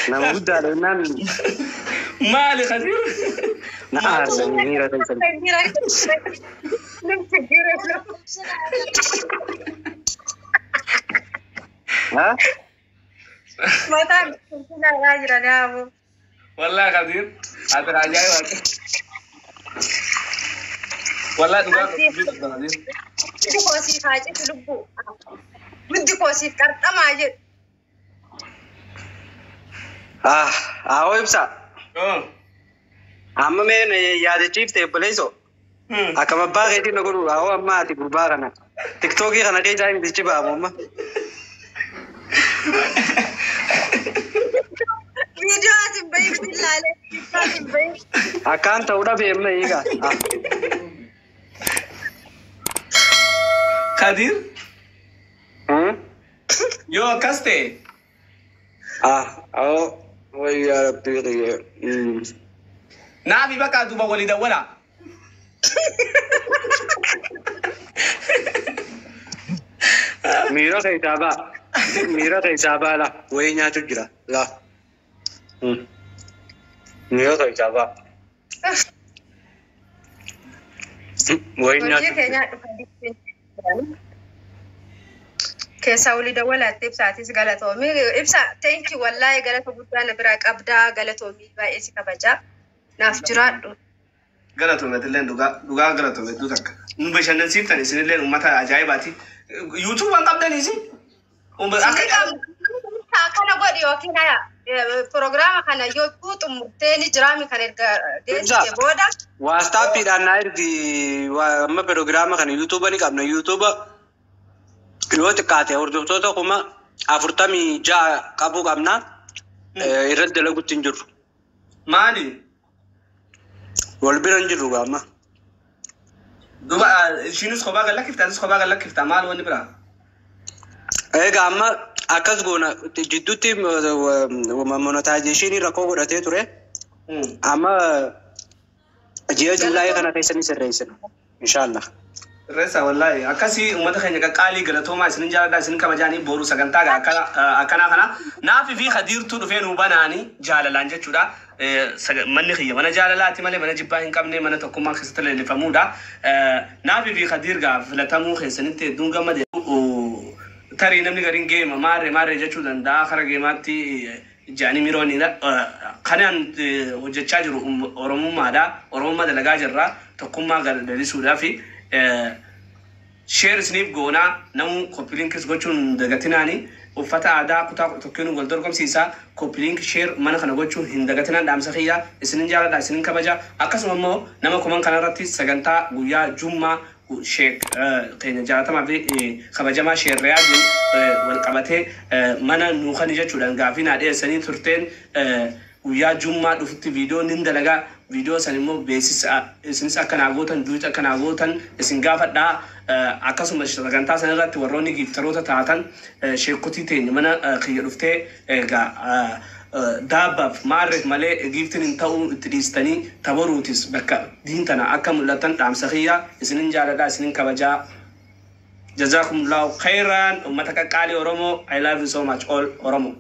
نعم قد على نعم مالي خدير نعم ميرا تيسن ها ما تعرف كنا راجل أنا والله خدير هذا عجائب والله دوغا خدير بدي كوسيف حاجة تلبو بدي كوسيف كارت أما أجد هو يبسا أما من ياد شيف تبليسو أكمل باغي تي نقول هو ما تقول باغنا تيك توكي خنا كي جاي ندي شباب ماما فيديو أسيب بالله عليك أسيب أكان تودا بيمنا إيجا خدير يو كاستي أو ويا ربي نابي بقى دوبا وليد ولا ميرا كيسابا لا وين يا تجرا لا ميرا كيسابا وين يا كيسا ولد ولا تبسا تيس غلطو مي ابسا ثانك يو والله غلطو بدانا براك ابدا غلطو مي بايس كبجا ناف جراد غلطو متلين دوغا غلطو دوتك مبشن نسيتني سنلين امتا عجائباتي يوتيوب ان قبدني سي كان غودي وكينا بروجرام كان يوتيوب متني جرامي كان ديس بودا واستا في داناير دي وما بروجرام كان يوتيوب ني قبنا يوتيوب يوت كاتي وردوتو كما افرتامي جا قبو قبنا يرد لغو تنجر مالي والبرنجر قاما دوبا شينوس خبا قال لك تانس خبا قال لك تمال وني برا اي قاما اكاس غونا جدوتي ومونتايزيشن ركو غدته تري اما جيو جلاي كان كيسني سريسن ان شاء الله رسا والله أكاسي وما تخيل كقالي قلتهم ما سنين جالا سنين كم جاني بورو سكنتا أكنا نافي في خدير تو فين وبناني جالا لانجة شودا من خيّة من جالا لا تملي من جبا إن كم من تكون ما خسرت اللي فمودا نافي في خدير قا فلتامو خسنين تدون كم ده ترى نمني قرين جيم ماري جشودا دا آخر جيماتي جاني ميروني لا خنان وجتشاجر أورمو مادا لجاجرة تكون ما قال دريسودا في شير سنيب غونا نمو كوبلينكس غوچون دغتناني وفتا عدا كتا تكونو غلدركم سيسا كوبلينك شير من خنا غوچون هندغتنا دامسخيا اسنين جالا دا اسنين كبجا اكسممو نما كومن كنارتي سغنتا غويا جوما شيك قين جاتا ما في خبجا ما شير رياض والقبته منا نوخني جچودان غافينا دي سني ترتين ويا جمعة دفت فيديو نندلعا فيديو سنيمو بيسيس سنيس أكن عغوتن دويت أكن عغوتن سنغافة دا أكاسو مشتركان تاسن رات وروني كيفتروتا تاتن شيكوتي تين منا خير دفته دابا مارك مالي جيفتن انتو تريستني تبروتيس بكا دينتنا أكمل لتن دامسخيا سنين جالا دا سنين كبجا جزاكم الله خيرا أمتك كالي أورومو I love you so much all أورومو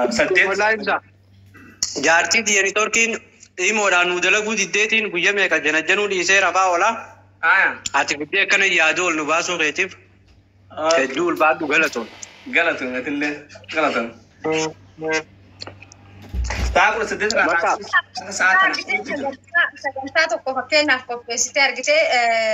سديت جارتي دياني توركين إيمورا نودلا قد ديتين قويا ميكا جنجنو ليسي رفا ولا أتفدي كان يادول نباسو غيتيف تدول بعد غلطون مثل غلطون تاكل سديت راه ساعات ساعات كوفكينا كوفيستي ارغتي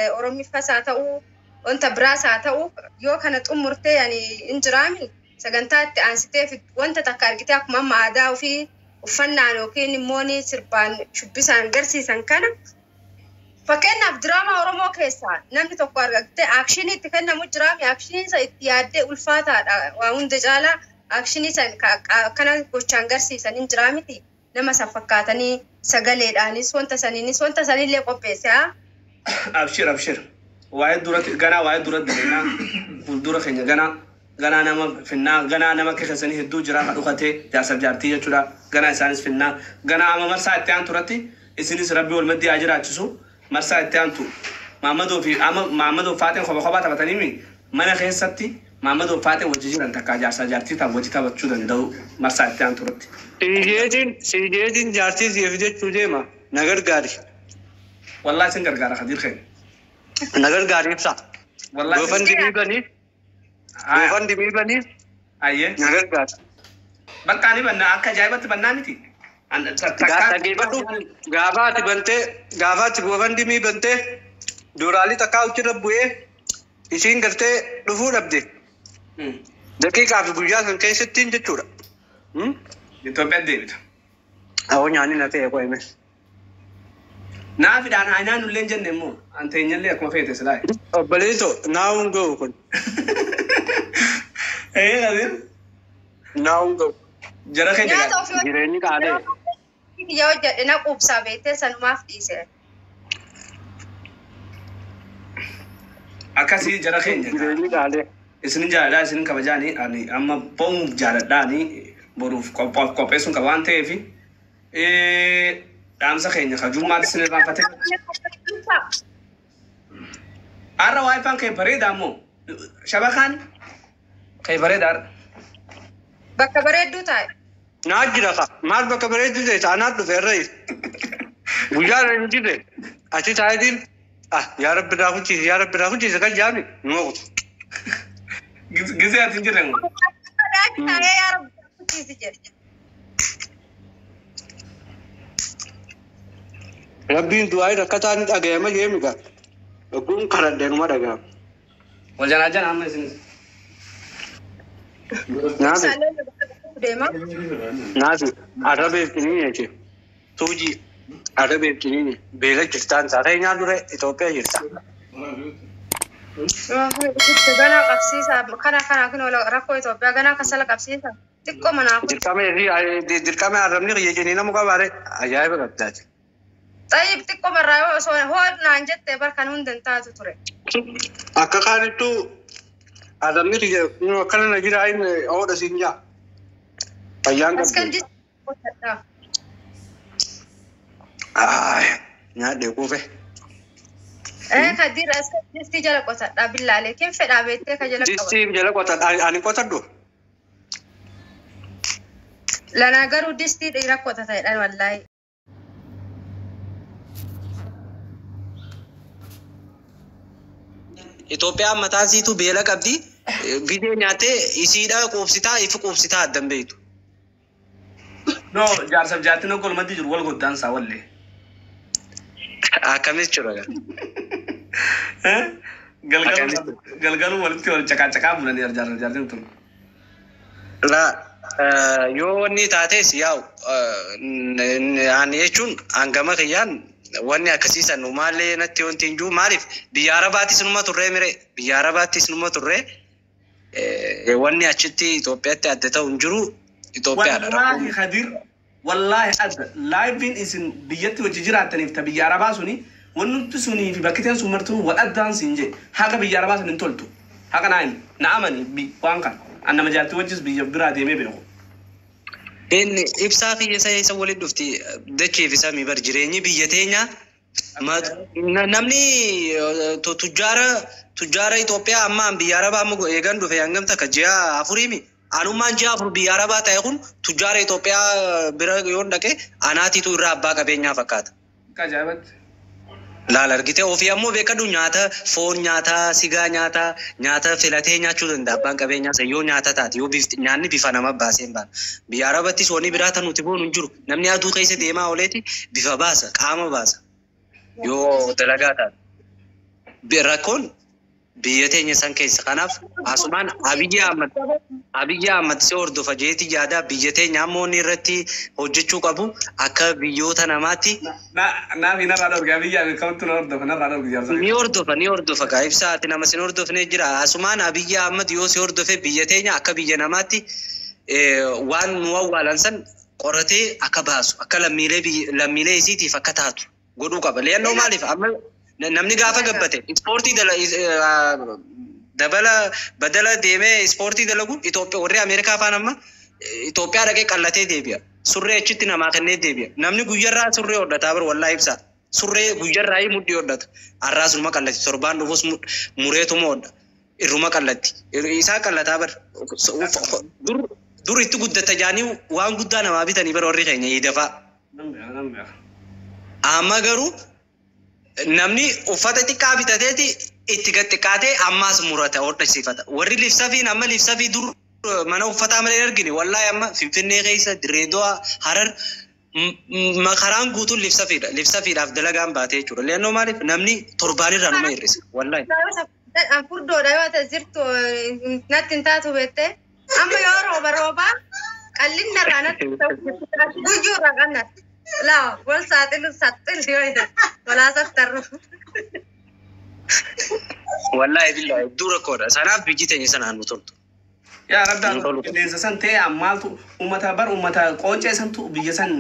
اورومي فساتو وانت براساتو يو كانت امورتي يعني انجرامي سغنتات انستي وانت تكارغتي اكما ما عدا وفي وفنان وكين موني سربان شبسان غرسيسان كان فكنا بدراما اورومو كيسا نمني توقارغتي اكشني تكنا مجرامي اكشني سيتياده الفاتا واون دجالا اكشني سان كان كوچان غرسيسان انجرامتي نما سفكاتني سغليداني سونتا ساني لي قوبيسا ابشر وايد دورت غنا وايد دورت دنا دورت خنيا غنا نما فينا غنا نما كخسني هدو جرا خدوخته جاسب جارتي يچودا غنا سانس فينا غنا ما مرسا تيان تورتي اسنيس ربي والمدي اجراتسو مرسا تيان تو محمد فاتن خبا تبتنيمي من خيستي محمد وفاتي وجيجين أنت كاجار سجارتي تا وجيتا بتشودن دو مرساتي أنت رتي سيجيدين جارتي زيفجت شوديما نجار غاري والله سنجر غارا خدير خير نجار غاري بسا والله دوفن دمي بني أيه نجار غاري بكاني بنا أكا جايبة بنا نتي أن غابات دوفن دمي بنته دورالي تكاو تربوه إسين کرتے دفور أبدي دقيقة في بوجا كان كي 60 جتورا يتوبة ديفيد أو يعني نتيه كوي مس نافي دان عينان ولين جنة مو أنت ينجلي أكما فيه تسلاي بليتو ناون جو كن إيه غادير ناون جو جرا خير جريني كاده يا وجد أنا قوبسا بيته سنما فيسه أكاسي جرا خير جريني كاده إسنين جالا إسنين كبجاني أني أما بوم جالا داني بروف كوبيسون كبان تيفي إيه دامسا خير خجوم ما تسنين رافته أرى واي فان كي بريد أمو شبكان كي بريد أر بكبريد دو تاي ناجرا كا مال بكبريد دو ده تانات دو فرّي بوجا رنجي ده أشي تايدين يا رب راهو چیز کا جامي نو جزء أتنجرن يا رب چیز جر ربي دعاء ركعتان أجمع ما جيم كا أكون كردن ما رجع وجناجن عم إسنين ناس عربي كنيني شيء توجي عربي كنيني بيلا جرتان سارة ينادوا ره إثيوبيا جرتان غنا قبسيسا كنا كنا ركو إثيوبيا غنا كسل قبسيسا تكو منا دركامي عربني كي يجينا مقابله أجايب قبضات طيب تكو برايو سو هو نانجت تبر كانون دنتا تطري أكاكاريتو عربني كي نو كنا نجرا إن أود أسينجا أيام أسكندي نادي كوفه كدير أسكندي جل قطع بالله عليك كيف فدابته كجل قطع دستي جل قطع أنا قطع دو لنا غرو دستي ديرا قطع تايدان والله إثيوبيا متاسي تو بيلا كبدي فيديو نياته إسيدا كوبسيتا إف كوبسيتا أدم بيتو نو جار سب جاتي نو كل مدي جروال قدان ساولي أكمل شروعا galgalu walitti wal caqacaqaa bulanii arjaaran tun. La yoo wanni taates yaa'u ani jechuun hangama kiyyaan wanni akkasiisan maallee natti wanti hin jiru maaliif biyya Arabaattis numa turree mire biyya Arabaattis numa turree wanni achitti Itoophiyaatti adda ta'u hin jiru Itoophiyaadha. Wallaahi Khadir wallaahi adda laayivin isin biyyatti wajji jiraataniif ta biyya Arabaa suni وننت سوني في بكتين سمرتون وأدان سنجي هذا بيجاربات من تولتو هذا ناين نعمني بوانكا أنا مجال توجس بيجبرها ديمي بينهم إن إبساقي يسوي دفتي دكتي في سامي برجريني بيجتينا ما نمني تجارة إثيوبيا أما بيجاربا مو إيجان دفع عنهم تكجيا أفوريمي أنا ما جا أفور بيجاربا تايكون تجارة إثيوبيا برا دكه أنا تيتو رابا كبينيا فكات كجابت لا لرجيته أوفي أمو بيكادو نياتا فون نياتا سيجا نياتا فيلاتي نياتشو دندا بانك بينيا سيو نياتا تاتي يو نياني بيفانا ما باسين بان بيارابتي سوني براتا نوتيبون نجرو نمني أدو كيسة ديما أوليتي بيفا باسا كاما باسا يو دلقاتا بيراكون بيتي نيسان كيسة خناف أسمان أبيجي أحمد سيوردو فجيتي جادا بيجي ناموني رتي هجتشو كابو أكا بيوتا نماتي نا فينا رادو بيجي كونتو نوردو فنا رادو بيجي نيوردو فكايف ساعتي نما سيوردو فنجرا أسمان أبيجي أحمد يو سيوردو في بيجي أكا بيجي نماتي وان موالانسان قرتي أكا باسو أكا لميلي سيتي فكتاتو قدو كابا لأنه مالف أما نمني غافا قبته سبورتي دبلا بدلا ديمه سبورتي دلغو إثيوبيا ورّي أمريكا فانما إثيوبيا ركّي قلّتي ديبيا سورة أشتي نما كنّي ديبيا نمني غيّرّا سورة أودا تابر والله إبسا سورة غيّرّا أي مودي أودا الرأس نما قلّتي سربان نفوس مريتو مودا irruma qallatti isaa qallataa bar dur itti guddata jaanii waan guddaa namaa bitanii bar warri keenya hidafa amma garuu namni uffata xiqqaa bitateeti itti gattiqaatee ammaas murata hodhasiifata warri lifsafiin amma lifsafii dur mana uffataa malee argine wallahi amma Finfinnee keessa Direedoo Harar makaraan guutuun lifsafiidhaaf dalagaan baatee jechuudha leennoo maaliif namni torbaanirraa numa hir'isa wallahi furdoodha yoo ta'e jirtu natti hin taatu beektee amma yoo rooba qallinna irraa natti guyyuu irraa qannatti laa wal saaxilu yoo walaa sattarru wallahi billahi dura koodha sanaaf biyyi teenya sanaan nu toltu yaa rabbi qilleensa san ta'e ammaaltu ummata qoncee santu biyya san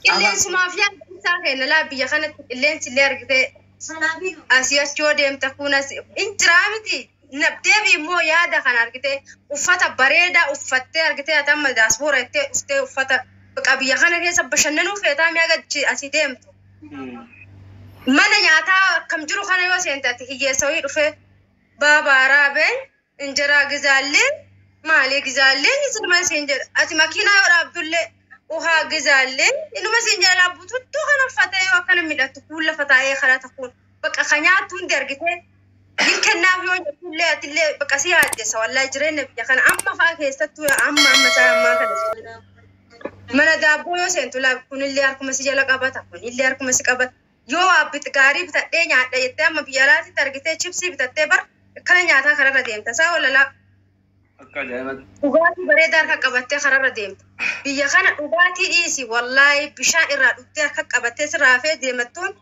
qilleensumaaf yaaddaa kenna laa biyya kanatti qilleensi illee argitee asii achoo deemta kunas injiraa miti deebii immoo yaada kan argitee uffata bareedaa uffattee argitee atamma daasboora ittee uftee uffata biyya kana keessa bashannanuu feetaa mi'a gachi asii deemtu mana nyaataa akkam jiru kana yoo seente ati hiyyeessa wayii dhufee baabaaraa been injiraa gizaalleen maalee gizaalleen isinuma isin jedha ati makiinaa yoo dhaabdullee uhaa gizaalleen inuma isin jedha laabbuututtuu kan uffatee yoo akkana midhattu kuulla fataa'ee kana takuun bakka kanyaattu hundi argitee kennaaf yoo jetullee atillee bakka si yaaddessa wallaahi jireenya biyya kana amma fa'aa keessattuu amma isaa ammaa kana mana daabboo yoo seentu kunillee harkuma si jala qabata kunillee harkuma si qabata yoo abbit gaarii bitadhee nyaadha jettee amma biyya alaatti argitee chipsii bitattee bar kana nyaataa kararra deemta saa walalaa dhugaatii bareedaa harka qabattee kararra deemta biyya kana dhugaatii dhiisi wallaahi bishaan irraa dhuftee harka qabattee sirraafee deemattuun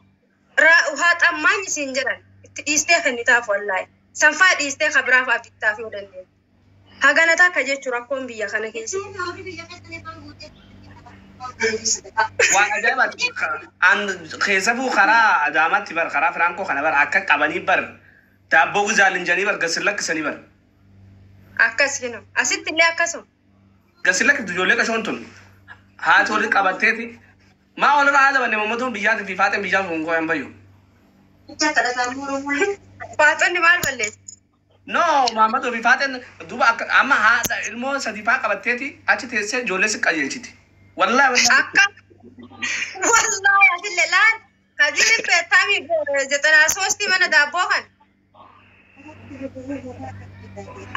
uhaa xammaan isiin jedhan itti dhiistee kennitaaf wallaahi sanfaa dhiistee kabiraaf abdittaaf yoo dandeenya haganata akka jechuu rakkoon biyya kana keessa waan ajaa'ibaati keessafuu karaa adaamaatti bar karaa firankoo kana bar akka qabanii bar daabboo gizaalin janii bar gasin lakkisanii bar akkasino asitti illee akkasuma gasin lakkiftu ijoollee qashoon tun haati warri qabatteeti maa walirraa haa dabanne mammatuun biyyaatii fi faaxeen biyyaa sun gooyan bayyu faaxonni maal balleessi no maammatuu fi faaxeen duuba amma haadha ilmoo sadii faa qabatteeti achi teessee ijoollee si qajeelchiti wallahi akka wallahi adille laan kadiri beetami jetana sosti mana daabboo kan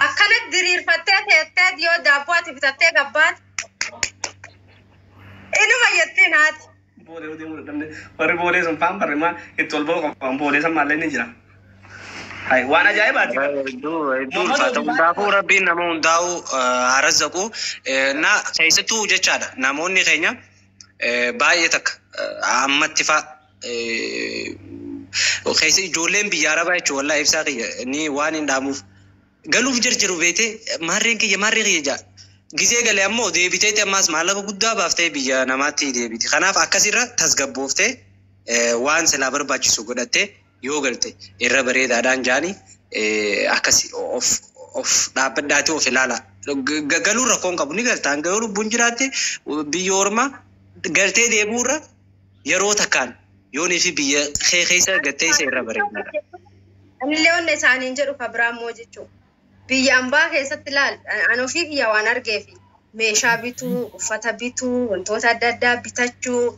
akkana diriirfattee teettee yoo daabboo ati bitattee gabbaat inuma jettee naati boodee deemuu dhabne warri boodee sun faan barreemaa itti ol ba'u qaban boodee san maallee ni jira hay waan ajaa'ibaati hundaafuu rabbiin nama hundaa'u harazaqu na keessattuu jechaadha namoonni keenya baay'ee takka ammatti fa'a keessa ijoolleen biyya arabaa jechuun wallahi ibsaa kiyya ni waan hin dhaamuuf galuuf jirjiru beete maarreen kiyya jaa gisee galee ammoo deebiteeti ammaas maallaqa guddaa baaftee biyya namaatti deebiti kanaaf akkasirra tasgabbooftee waan silaa barbaachisu godhattee yoo galte irra bareedaadhaan jaanii akkasi of dhaabbadhaatee of ilaala galuu rakkoon qabu ni galtaan garuu lubbuun jiraatte biyya ormaa galtee deebuurra yeroo takkaan yoonii fi biyya keessa gattee isa irra bareedaadha. Anillee wanna isaaniin jedhu kabiraamoo jechuudha. Biyya ambaa keessatti ilaal an ofii kiyya waan argeefi meeshaa bituu, uffata bituu, wantoota adda addaa bitachuu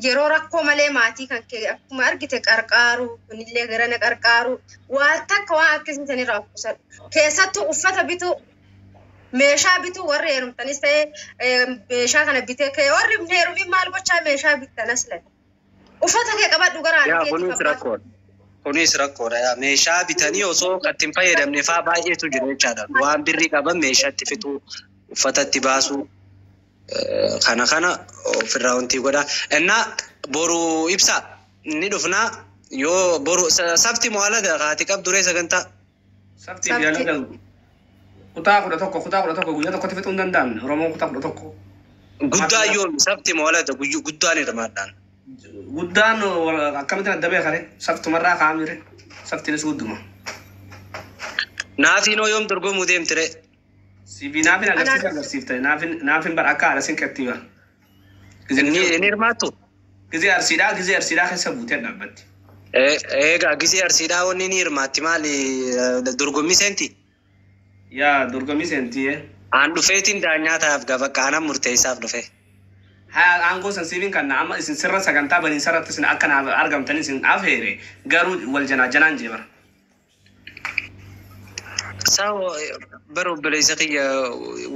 yeroo rakkoo malee maatii kan akkuma argite qarqaaru kunillee garana qarqaaru waan takka waan akkasiisan irraa kuusan keessattuu uffata bituu meeshaa bituu warri heerumtanis ta'ee meeshaa kana bitee kee warri heerumin maal gochaa meeshaa bittanas lan uffata kee qabadhu garaan kunis rakkoodha meeshaa bitanii osoo kattiin fayyadamne faa baay'eetu jira jechaadha waan birrii qaban meeshaatti fituu uffatatti baasuu kana ofirraa wanti godha innaa boru ibsa ni dhufnaa yoo boru safti mo'alada kaati qabduree sagantaa safti biyyaalaga kutaa kudha tokko guyyaa tokkotti fixuu hin danda'amne oromoon kutaa kudha tokko guddaa yoo safti mo'alada guddaan hirmaadhaan guddaan akkamitti adda beekare saftumarraa kaa'amire saftinis gudduma naafiinoo yoom dorgomuu deemtire sibi naafin agarsiifte naafin bar akka haala sin kettiiba inni hirmaattu gizee arsiidhaa keessa buutee dhaabbatti Gisee arsiidhaa wanni ni hirmaatti maali dorgommii seenti? Yaa dorgommii seenti. Aan dhufeetiin daanyaa ta'aaf gaafa qaanaan murteessaaf dhufe. Haa aangoo sansiifiin kan amma isin sirra sagantaa baniin sarratti isin akka naaf argamtan isin afeere garuu wal janaan jeebara. Sawo baro beleessa kiyya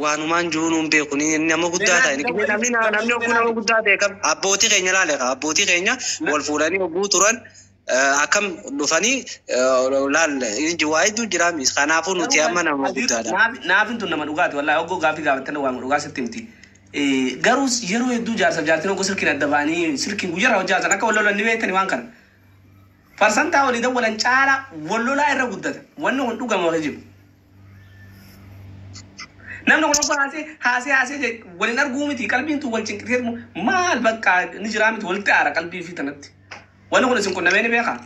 waanumaan juunuun beekuni nama guddaa ta'e. Namni oguu nama guddaa ta'e kam abbootii keenya laale abbootii keenya wal fuudhanii oguu turan akkam dhufanii laal waa hedduu jira mis kanaafuu nuti amma nama guddaadha. Naafin tun nama dhugaati wallahi oggoo gaaffii gaafattan waan dhugaa sitti miti. Garuu yeroo hedduu jaarsa jaartiin oggoo silkiin adda ba'anii silkiin guyyaarraa hojjaatan akka wal lolan ni beektani waan kana. Farsantaa walii dawwalan caala wal lolaa irra guddata wanni wal dhugama wal jiru. Namni kun haasee waliin arguu miti qalbiin tu wal cinqitee maal bakka ni jiraa miti walitti aara qalbii fi tanatti. Wanni kun isin qunnamee ni beekaa?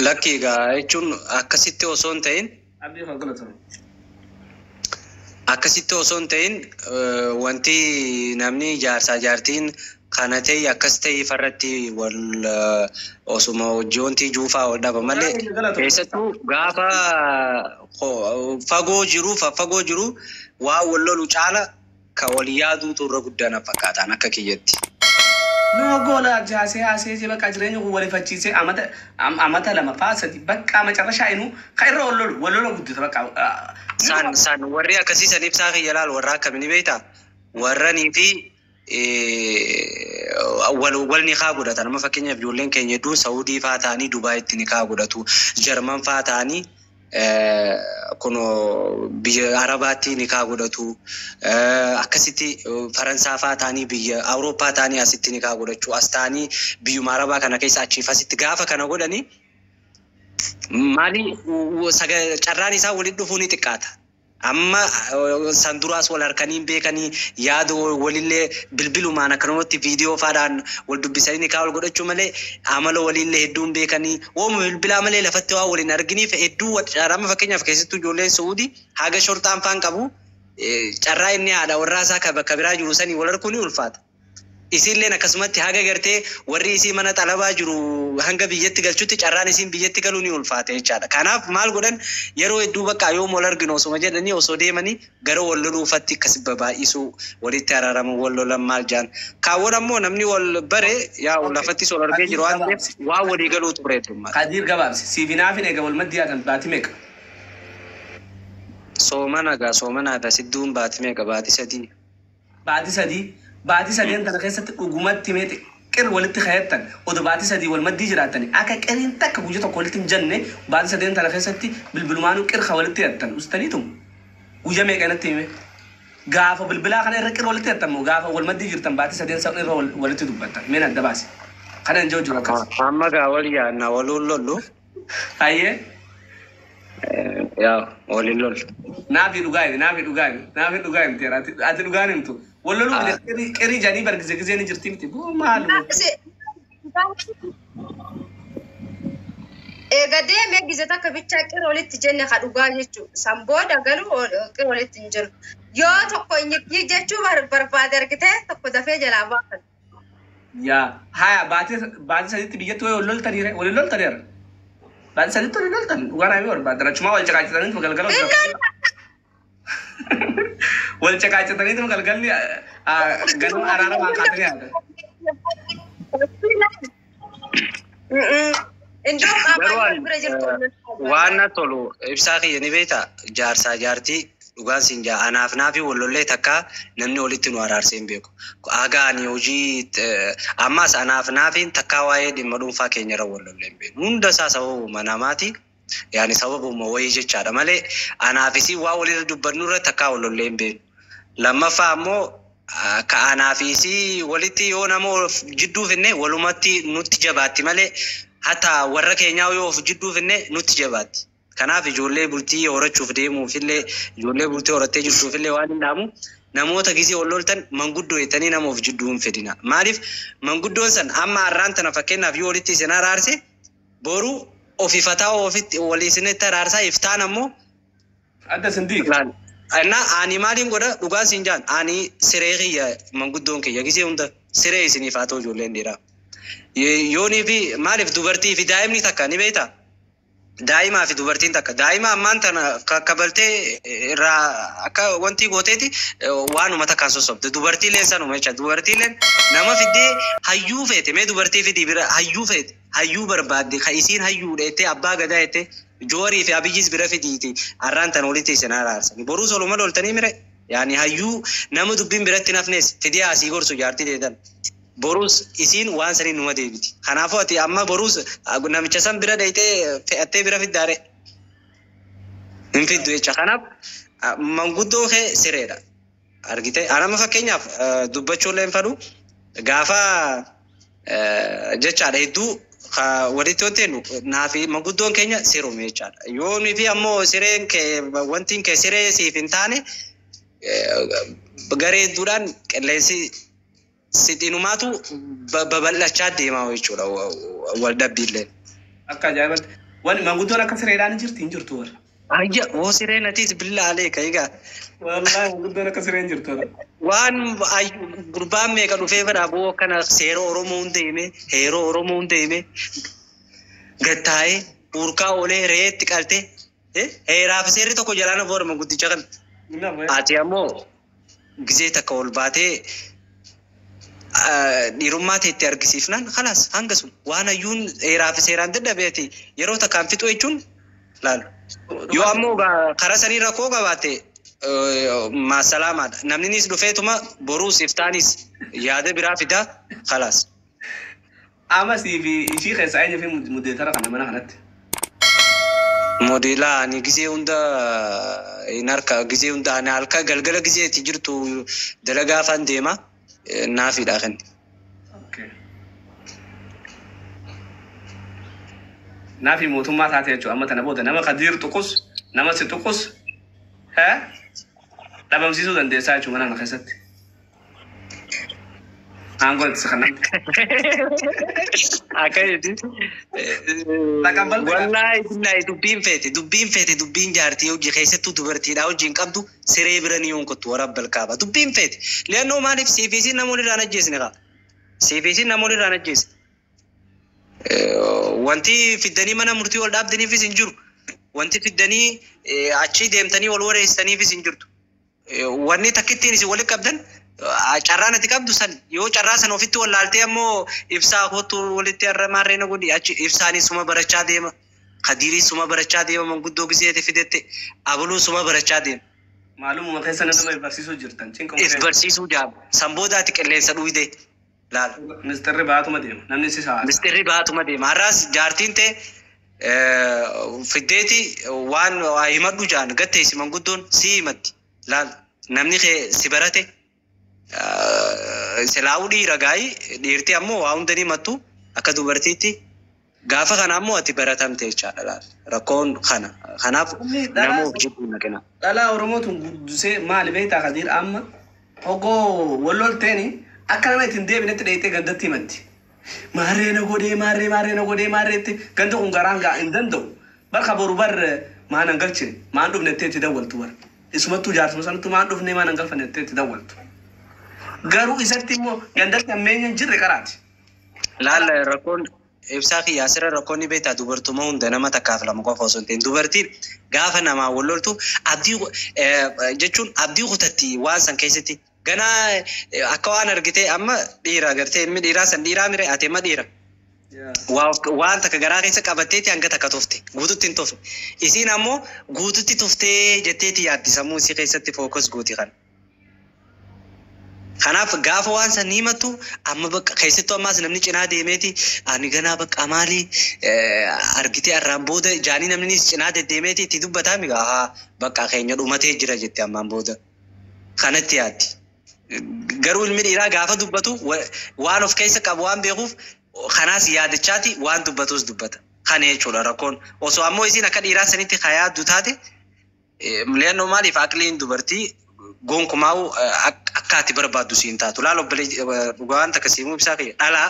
Lakkii egaa jechuun akkasitti osoo hin ta'in. Abdii kan galatamu. Akkasitti osoo hin ta'in wanti namni jaarsaa jaartiin kana ta'e akkas ta'e farratti wal osuma hojjoontii juufaa wal dhaba malee keessattuu gaafa fagoo jiru waa wal lolu caala ka wal yaaduutu irra guddana fakkaataan akka kiyyatti. No gola haasee je bakka jireenya kun walifachiisee amata lama faasati bakka macarrashaa inuu ka irra wal lolu guddata bakka. San warri akkasiisan ibsaa kiyya laal warra akkamini beektaa? Warranii fi wal ni kaa godhatan amma fakkeenyaaf ijoolleen keenya hedduu Saawudii faa ta'anii Dubaayitti ni kaa godhatu Jarman faa ta'anii kuno biyya Arabaatti ni kaa godhatu akkasitti Faransaa faa ta'anii biyya Awurooppaa ta'anii asitti ni kaa godhachuu as ta'anii biyyuma Arabaa kana keessa achiif asitti gaafa kana godhanii maali carraan isaa walitti dhufuu ni xiqqaata. Amma sanduraas wal harkaniin beekanii yaada walillee bilbilumaan akkanumatti viidiyoo faadhaan wal dubbisanii ni kaa'u godhachuu malee amala walillee hedduun beekanii oomu bilbilaa malee lafatti waa waliin arginiif hedduu carraama fakkeenyaaf keessattuu ijoolleen Suudii haga shortaan faan qabu carraa inni haadha warraasaa ka bakka biraa jiru sanii wal harkuu ni ulfaata. Isinleen akkasumatti haga gartee warri isii mana xalabaa jiru hanga biyyatti galchutti carraan isiin biyyatti galuu ni ulfaata jechaadha. Kanaaf maal godhan yeroo hedduu bakka yoom wal arginu osuma jedhanii osoo deemanii gara wal loluufatti akkas babaay'isuu walitti araaramu wal lolan maal jaan. Kaawwan ammoo namni wal bare yaa lafattis wal argee jiru waan ta'eef waa walii galuutu bareedummaa. Qadiir gabaabsi siifinaafin eega wal maddii haatan baati meeqa? Soomanaadha sidduun baati meeqa baati sadii. Baati sadii. Baati sadeen tana keessatti dhugumatti meeti qir walitti khayattan odo baati sadii wal maddii jiraatani akka qirin takka guyyaa tokko walitti hin janne baati sadeen tana keessatti bilbilumaanu qir walitti yattan ustaniitum guyyaa meeqanatti hime gaafa bilbilaa kana irra qir walitti yattan moo gaafa wal maddii jirtan baati sadeen sa irra walitti dubbattan meen adda baasi kana hin jiru akkas amma gaa wal yaanna walul lollu ayye yaa walil lol naafi dhugaani tera ati dhugaani mtu wala lu keri jani bargize ni jirti miti bo malu gade me gize takka bicha qiro litti jenne ka dhugaa jechu samboda galu qiro litti injiru yo tokko inni jechu barbaade argite tokko dafee jala baafan ya haya baati saditti biyyatti wal tanire baati saditti wal tan ugana mi barbaade rachuma wal chaqaachatan galgalo wal chaqaachatanii tuma galgalli ganuu araara waan kaatanii haadha. Waan na tolu ibsaa kiyya ni beektaa jaarsaa jaartii dhugaan siin jaa anaaf naafi wallollee takka namni walitti nu araarsee hin beeku. Agaani hojii ammas anaaf naafiin takkaa waa'ee dhimma dhuunfaa keenyarra wallollee hin beeku. Hunda isaa sababuma namaati. Yani sababuma wayii jechaadha malee anaafisii waa walirra dubbannurra takkaa wallollee hin beeku. Lammaffaa ammoo ka anaafisii walitti yoo namoo jidduu finne walumatti nutti jabaatti malee hatta warra keenyaa yoo of jidduu finne nutti jabaatti. Kanaaf ijoollee bultii horachuuf deemuufillee ijoollee bultii horattee jirtuufillee waan hin dhaamu namoota gisee wal loltan manguddoo jettanii nama of jidduu hin fedhina. Maaliif manguddoon san amma har'aan tana fakkeenyaaf yoo walitti isin araarse boru ofifataa ofitti walii isinitti araarsaa iftaan ammoo adda sindiik. Ana ani maalin goda dhugaan siin jaan ani siree kiyya manguddoon kiyya gisee hunda siree isiniif haa ta'u ijoolleen dhiiraa. yoonii fi maaliif dubartii fi daa'imni takka ni beektaa? Daa'imaa fi dubartiin takka daa'ima ammaan tana kabaltee irraa akka wanti gooteeti waanuma takkaan sossobde dubartiileen sanuma jecha dubartiileen nama fiddee hayyuu feete mee dubartii fidii bira hayyuu feete hayyuu barbaadde ka isiin hayyuu dheettee abbaa gadaa jettee joorii fi abiyyis bira fidiiti arraan tan walitti isin araarsani boruu soluma loltanii mire yaani hayyuu nama dubbiin biratti nafnees fidee asii gorsu jaartii deetan. Borus isin waan sanii numa deebiti. Kanaafuu ati amma borus namicha san bira dheeytee fe'attee bira fiddaare. Hin fiddu jecha. Kanaaf manguddoo kee sireedha. Argite anama fakkeenyaaf dubbachuullee hin fadhu gaafa jechaadha hedduu walitti wanteenu naafi manguddoon keenya sirume jechaadha. Yoonii fi ammoo sireen kee wantiin kee siree siif hin taane garee hedduudhaan qilleensi Sidinumaatu babal'achaa deemaa jechuudha wal dabbiillee. Akka ajaa'ibatti. Waan manguddoon akka sireedhaan hin jirtu warra. Ayya oo sireen atiis billaalee ka'igaa. Wallaahi manguddoon akka sireen jirtu warra. Waan gurbaan meeqa dhufee fedhaa boo akkana seera Oromoo hunda himee heeroo Oromoo hunda himee gattaa'ee urkaa oolee reetti qaltee heeraaf seerri tokko jalaana boora manguddicha kan. Ati ammoo gizee takka ol baatee dhiirummaa teetti argisiifnaan khalaas hanga sun waan hayyuun heeraa fi seeraan dadhabeeti yeroo takkaan fixuu jechuun laalu. Yoo ammoo karaa sanii rakkoo qabaatte maasalaamaadha. Namninis dhufeetuma boruus iftaanis yaada biraa fidaa khalaas. Amasii fi ishii keessa eenyu fi mudeetara kana mana kanatti. Modeelaa ani gizee hunda hin harka gizee hunda ani halka galgala gizeeti jirtu dalagaafan deema. Naafidha kan. Naafi mootummaa taate jechuudha amma tana booda nama Kadiir tuqus nama si tuqus dhabamsiisuu dandeessaa jechuudha mana keessatti. Aangoo itti kanatti. Akkamitti? Wallaahi billahi dubbiin feete dubbiin jaartii hojii keessattuu dubartiidhaa hojiin qabdu siree bira ni yonkottu warabbal kaaba dubbiin feete leennoo maaliif siifiisiin namoonni irraan ajjeesne kaa siifiisiin namoonni irraan ajjeesne wanti fiddanii mana murtii wal dhaabdaniifis hin jiru wanti fiddanii achii deemtanii wal wareessaniifis hin jirtu wanni takkittiin isin walitti qabdan carraan ati qabdu san yoo carraa san ofitti wallaaltee ammoo ibsaa kootu walitti harramaarree na godhi achi ibsaanis suma barachaa deema Kadiiris suma barachaa deema manguddoo gizeete fidette abuluu suma barachaa deema. Maalummaa keessa nama barsiisuu jirtan if barsiisuu jaaba san boodaati qilleensa dhuydee laala. Mistirri baatuma deema namni si sa'a. Mistirri baatuma deema har'aas jaartiin ta'e fiddeeti waan himadhu jaan gatteessi manguddoon si himatti laala namni kee si barate. Silaa'uu dhiira gaa'ii dhiirti ammoo waa hunda ni mattu akka dubartiitti gaafa kana ammoo ati baratamte jechaadha rakkoon kana kanaaf namoo jibbuu naqina. Dhalaa Oromootuun guddisee maali beektaa Kadiir amma hogoo wallolteeni akka nama ittiin deebinetti dheeyitee gandatti himatti. Maarree na godhee ganda kun garaan gaa hin danda'u barka boru bar maan hin galchine maan dhufnettee itti dawwaltu bar isumattuu jaarsuma sanattuu maan dhufnee maan hin galfannettee itti dawwaltu. Garuu isatti immoo gandatti ammeenyi hin jirre qaraati. Laala rakkoon ibsaa fi yaasira rakkoonni beektaa dubartuma hunda nama takkaaf lama qofa osoo hin ta'in dubartiin gaafa namaa wal loltu abdii jechuun abdii kutatti waan san keessatti ganaa akka waan argitee amma dhiira agartee ilmi dhiiraa san dhiiraa mire ati amma dhiira. Waan takka garaa keessa qabatteeti hanga takka tofte guututti hin tofne isiin ammoo guututti toftee jetteeti yaaddi sammuu isii keessatti fookas gooti kan. Kanaaf gaafa waan san himattu amma bakka keessattuu ammaas namni cinaa deemeeti ani ganaa bakka maalii argitee arraan booda jaanii namni cinaa deddeemeeti itti dubbataa migaa bakka keenya dhumatee jira jette ammaan booda kanatti yaaddi. Garuu ilmi dhiiraa gaafa dubbatu waan of keessa qabu waan beekuuf kanaas yaadachaati waan dubbatus dubbata. Kana jechuudha rakkoon osoo ammoo isiin akka dhiiraa sanitti yaaddu taate leennoo maaliif aqliin dubartii gonkumaa'u akka ati barbaaddu siin taatu laala obbolee waan takka siimuu ibsaa kiyya dhalaa.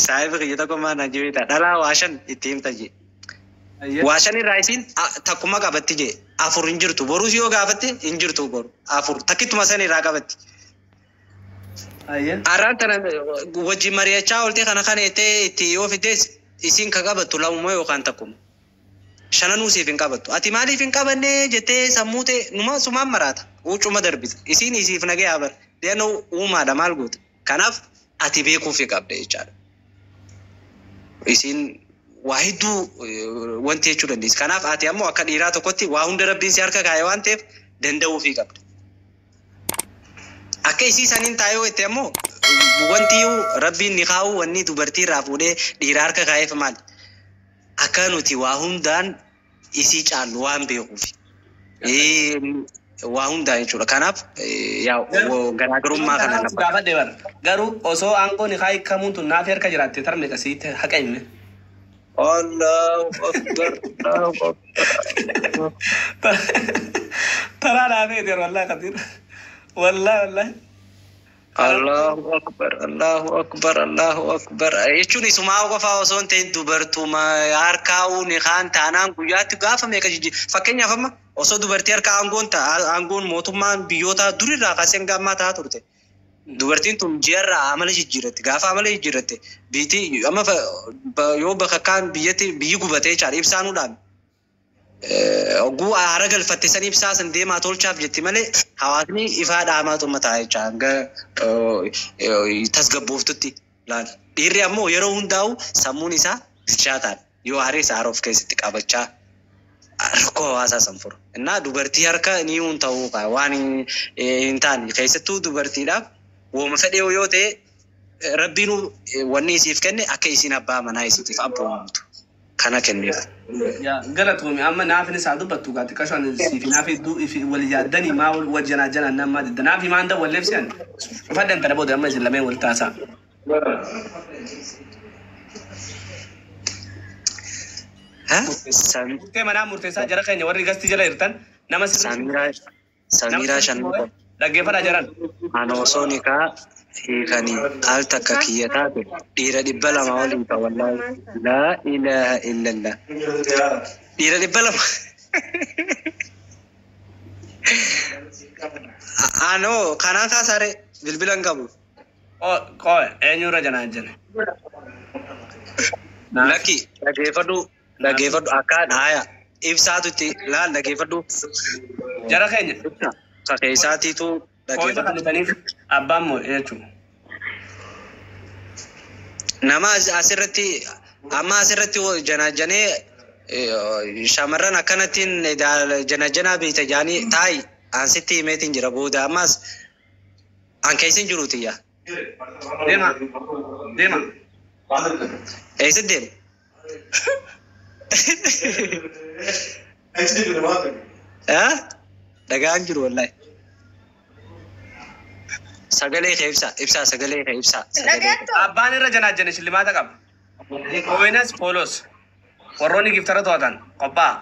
Saayiba kiyya tokko maanaan jibeeta dhalaa waashan itti himta jee. Waashan irraa isiin takkuma qabatti jee afur hin jirtu borus yoo gaafatte hin jirtu boru afur takkittuma san irraa qabatti. أيه أرانت أنا وجه مريا شاولتي خنا خنا تي يوفيتس إسين كعبة تلاو ما يوكان تكم شنو سيفين كعبة أتي مالي فين كعبة جتة سموته نما سمام مرات وشو دربيت إسين إسيف نجى أبر لأنه وما ده مال قط كناف أتي بيكون في كعبة إيشار إسين واحدو وانتي شو دنديس كناف أتي أمو أكاد إيراتو كتي واحد دربين سيارك كايوان تيف دندو في كعبة أكيد إسي سنين تايو إتمو وانتيو ربي نخاو واني تبرتي رافوده ديرار كايف مال أكانو تي واهم دان إسي چالوان بيوفي واهم دان شو كناف يا وغراغرم ما كنا نبغى دافع ديوان غارو أوسو أنكو نخاي كمون تنافير كجرات ترى مكسيت حكاين الله أكبر الله أكبر ترى لا بيدر والله كثير والله الله أكبر الله أكبر الله أكبر يشوني سماعو قفا وصون تين دوبرتو ما ياركاو نخان تانان قيات قافا ميكا جيجي فكين يفهم وصو دوبرتي ياركا أنغون موتومان بيوتا دوري راقاسين قام ما تاتورتي دوبرتين تم جير عمل جيرت قافا عمل جيرت بيتي أما يو بخكان بيتي بيجو بتي شاريب سانو دام أقول أرجع الفتساني بساس ندي ما تقول شاف جتي ماله حوادني إفادة عامة متاعي شانغ تسقى بوفتي لا ديري أمو يروون داو ساموني سا زشاتان يو هاريس عارف كيس تكابتشا ركوا واسا سنفر إننا دوبرتي هركا نيون تاو واني إنتاني كيس تو دوبرتي لا ومفدي ويوتي ربينو وني سيف كني أكيسين أبا مناي سيف أبو كنا كنيف يا قالتهم أما نافي نساعدو بتوقاتي كشان في نافي دو في وليادني ما وجنا جنا نما نافي ما عنده ولا بسيان فدان ترى بود أما زلمة والتاسع ها كمان أنا مرتسا جرا كأني وري قستي جلا إرتان نما سميرا شنو لا جفرا جران أنا وصونيكا كاني ألتك كيتا ديرا دبلا ما ولي والله لا إله إلا الله ديرا دبلا أنا كنا كاسره بالبلان كابو كوي أنيورا جنا لكي لقيفدو أكاد هايا إفساتو تي لا لقيفدو جرا كأني كيساتي تو كوي تكلم تاني أبامو إيشو nama asirratti janajane shamarran akkanatiin janajana beekta jaanii taayi ansitti himeetiin jira booda ammas an keessin jiruutiyya. Deema. Eessa deema? Dhagaan jiru wallahi. Sagalee ibsa sagalee ibsa. Abbaan irra janaajjane shillimaata qaba. Koowinas poolos. Warroonni giftara to'atan qophaa'a.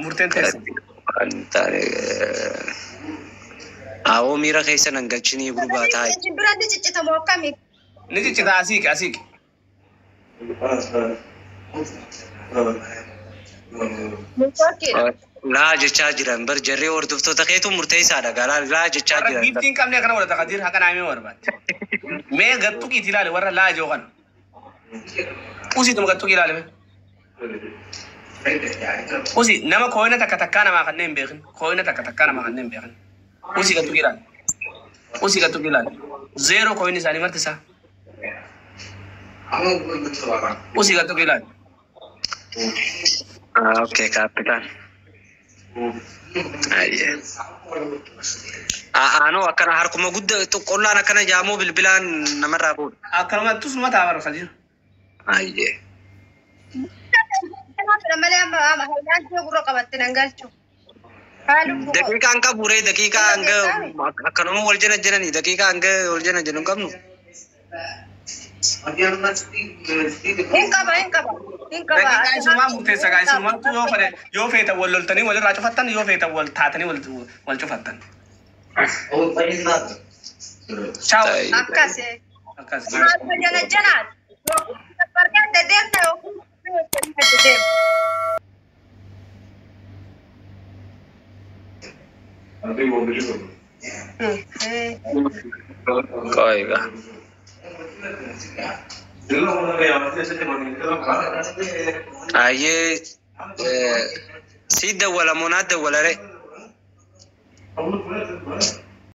Murteen teessa. Awoo miira keessa nan galchinii gurbaa taa'e. Biratti ciccitamu akkami? Ni ciccita asiiki. Laa jechaa jiran bar jarree hordoftoota keetu murteessaadha galaa laa jechaa jiran. Giftiin qabnee kana wala taqadir haqa naamee barbaade. Mee gattu qiiti ilaale warra laa joo kana. Usiituma gattu ilaale mee. Usi nama kooyina takka namaa kanneen beekin. Kooyina takka namaa kanneen beekin. Usi gattu ilaale. Zeero kooyini isaanii martisaa. Usi gattu ilaale. Okay, kapitan. Ano akkana harkuma guddaa qollaan akkana jaamoo bilbilaan namarraa fuudha. Akkanumattus mataa bara Khadija. Ayyee. Malee amma haalaan gurra qabatte nan galchu. Daqiiqaan qabuuree daqiiqaa hanga akkanuma wal jala jiranii daqiiqaa hanga wal jala jiru hin qabnu. Hin qaba. Daqiiqaa isumaa murteessa gaa isumaatu yoo feeta wal loltanii walirraa cufattan yoo feeta wal taatanii wal cufattan. Ciao. Akkasi. Akkasi. Maal janaat. Barkaan dedeemta yookiin dedeemta. Koiga. Aye سيدة ولا منادة ولا ري